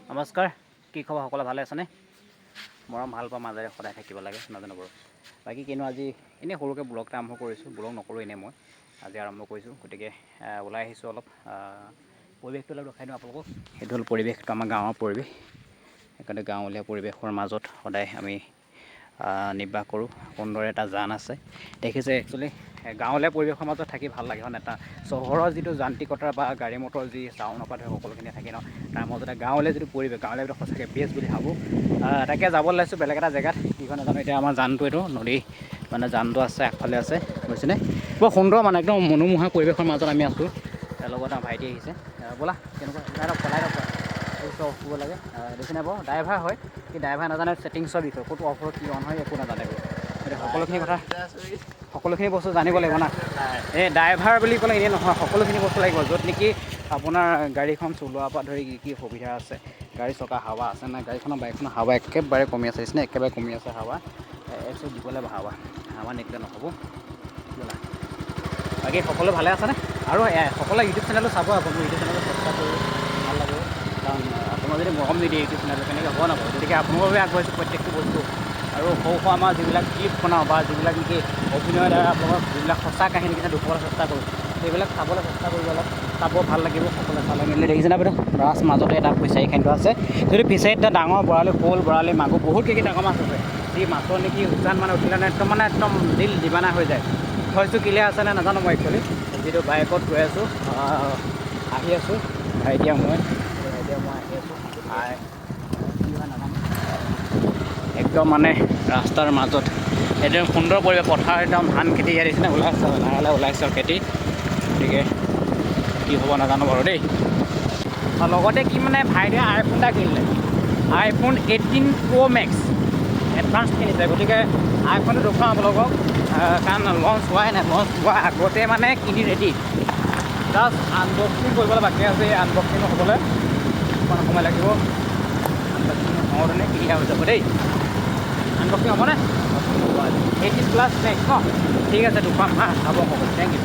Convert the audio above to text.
নমস্কাৰ, কি খবৰ? সকলো ভালে আছেনে? মৰম ভাল পোৱা মাজেৰে সদায় থাকিব লাগে, নাজানো বাৰু। বাকী কিনো আজি এনেই সৰুকৈ ব্লগ এটা আৰম্ভ কৰিছোঁ। ব্লগ নকৰোঁ এনেই মই আজি আৰম্ভ কৰিছোঁ, গতিকে ওলাই আহিছোঁ অলপ। পৰিৱেশটো অলপ দেখাই দিওঁ আপোনালোকক। সেইটো হ'ল পৰিৱেশটো আমাৰ গাঁৱৰ পৰিৱেশ। সেইকাৰণে গাঁৱলীয়া পৰিৱেশৰ মাজত সদায় আমি নিৰ্বাহ কৰোঁ। সুন্দৰ এটা জান আছে, দেখিছে। একচুৱেলি গাঁৱলীয়া পৰিৱেশৰ মাজত থাকি ভাল লাগে, হয় নাই? এটা চহৰৰ যিটো যান্ত্ৰিকতা বা গাড়ী মটৰ যি চাউণ্ডৰ পৰা ধৰি সকলোখিনি থাকে ন, তাৰ মাজতে গাঁৱলীয়া যিটো পৰিৱেশ, গাঁৱলীয়া ভিতৰত সঁচাকৈ বেষ্ট বুলি ভাবোঁ। তাকে যাব ওলাইছোঁ বেলেগ এটা জেগাত, কিখন নাজানো এতিয়া। আমাৰ জানটো এইটো নদী, মানে জানটো আছে, আগফালে আছে, বুজিছেনে? বৰ সুন্দৰ, মানে একদম মনোমোহা পৰিৱেশৰ মাজত আমি আছোঁ। তাৰ লগত আমাৰ ভাইটি আহিছে। ব'লা, কেনেকুৱা পলাই শুব লাগে। দেখিনে বাৰু, ড্ৰাইভাৰ হয়, কি ড্ৰাইভাৰ নাজানে ছেটিংছৰ বিষয়ে, ক'তো অফ ৰোড কি অন হয় একো নাজানে। গতিকে সকলোখিনি বস্তু জানিব লাগিব না। এই ড্ৰাইভাৰ বুলি ক'লে এনেই নহয়, সকলোখিনি বস্তু লাগিব। য'ত নেকি আপোনাৰ গাড়ীখন চলোৱাৰ পৰা ধৰি কি সুবিধা আছে, গাড়ী চকা হাৱা আছে নাই, বাইকখনৰ হাৱা একেবাৰে কমি আছে, নিচিনা একেবাৰে কমি আছে হাৱা। একচুৱেলি দিবলৈ হাৱা নিদিলে নহ'ব। বাকী সকলো ভালে আছেনে? আৰু সকলোৱে ইউটিউব চেনেলটো চাব। আপুনি ইউটিউব চেনেলটো ছাবস্ক্ৰাইব কৰিব, ভাল লাগিব। কাৰণ আপোনাৰ যদি মৰম নিদিয়ে ইউটিউব চেনেলটো, কেনেকৈ হ'ব নাপাব। গতিকে আপোনালোকৰ বাবে আগবাঢ়িছোঁ প্ৰত্যেকটো বস্তু। আৰু সৰু আমাৰ যিবিলাক ক্লিপ বনাওঁ বা যিবিলাক নেকি অভিনয়ৰ দ্বাৰা আপোনালোকক যিবিলাক সঁচা কাহিনী কেনে দেখুৱাবলৈ চেষ্টা কৰোঁ, সেইবিলাক চাবলৈ চেষ্টা কৰিব। অলপ চাব, ভাল লাগিব। সকলোৱে চালে মেলিলে দেখিছেনে বাইদেউ, ৰাস মাজতে এটা ফিচাৰী খাদ্য আছে। যদি ফিচাৰীত এটা ডাঙৰ বৰালি, শ'ল, বৰালি, মাগুৰ, বহুত কেইটা ডাঙৰ মাছ আছে। যি মাছৰ নেকি উজান মানে উঠিলে একদম দিল দিবানা হৈ যায়। ভইচটো ক্লিয়াৰ আছেনে নাজানো মই একচুৱেলি। যিটো বাইকত গৈ আছোঁ, আহি আছোঁ, ভাইটিয়ে মই আহি আছোঁ। কি হয় নাজানো, একদম মানে ৰাস্তাৰ মাজত একদম সুন্দৰ পৰিৱেশ। পথাৰ একদম ধান খেতি ইয়াত নিচিনা ওলাইছে, লাহে লাহে ওলাইছে খেতি। গতিকে কি হ'ব নাজানো বাৰু দেই। লগতে কি মানে ভাইটিয়ে আইফোন এটা কিনিলে, iPhone 18 Pro Max এডভান্স কিনিছে। গতিকে আইফোনটো দেখুৱাওঁ আপোনালোকক, কাৰণ লঞ্চ হোৱাই নাই। লঞ্চ হোৱাৰ আগতে মানে কিনি ৰেডি, জাষ্ট আনবক্সিং কৰিবলৈ বাকী আছে। এই আনবক্সিংটো হ'বলৈ অকণ সময় লাগিব। আনবক্সিং হওঁতে ক্লিয়াৰ হৈ যাব দেই। আনবক্সিং হ'বনে? 18 Plus Max ন? ঠিক আছে, দেখুৱাম। হ'ব, থেংক ইউ।